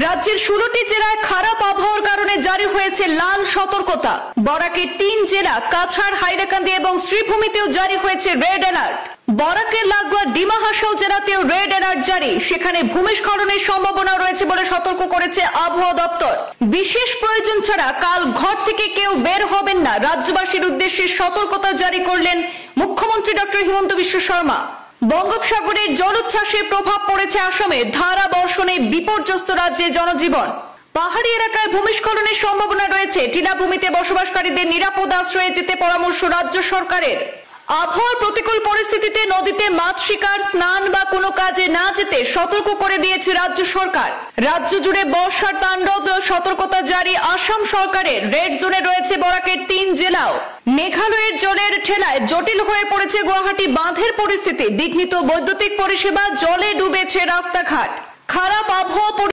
রাজ্যের 16টি জেলায় খারাপ আবহাওয়ার কারণে জারি হয়েছে লাল সতর্কতা। বরাকের 3 জেলা কাছাড়, হাইলাকান্দি এবং শ্রীভূমিতেও জারি হয়েছে রেড অ্যালার্ট। বরাকের লাগোয়া ডিমা হাসাও জেলাতেও রেড অ্যালার্ট জারি। সেখানে ভূমিস্খলনের সম্ভাবনা রয়েছে বলে সতর্ক করেছে আবহাওয়া দপ্তর। বিশেষ প্রয়োজন ছাড়া কাল ঘর থেকে কেউ বের হবেন না, রাজ্যবাসীর উদ্দেশ্যে সতর্কতা জারি করলেন মুখ্যমন্ত্রী ডক্টর হিমন্ত বিশ্ব শর্মা। বঙ্গোপসাগরের জলোচ্ছ্বাসের প্রভাব পড়েছে আসামে, ধারা বর্ষণে বিপর্যস্ত রাজ্যের জনজীবন। পাহাড়ি এলাকায় ভূমিস্খলনের সম্ভাবনা রয়েছে, টিলাভূমিতে বসবাসকারীদের নিরাপদ আশ্রয়ে যেতে পরামর্শ রাজ্য সরকারের। আবহাওয়ার প্রতিকূল পরিস্থিতিতে নদীতে মাছ শিকার, স্নান বা কোনো কাজে না যেতে সতর্ক করে দিয়েছে রাজ্য সরকার। রাজ্য জুড়ে বর্ষার তাণ্ডব, সতর্কতা জারি আসাম সরকারের। রেড জোনে রয়েছে বরাকের 3 জেলাও। মেঘালয়ের জলের ঠেলায় জটিল হয়ে পড়েছে গুয়াহাটি বাঁধের পরিস্থিতি। বিঘ্নিত বৈদ্যুতিক পরিষেবা, জলে ডুবেছে রাস্তাঘাট। খারাপ আবহাওয়া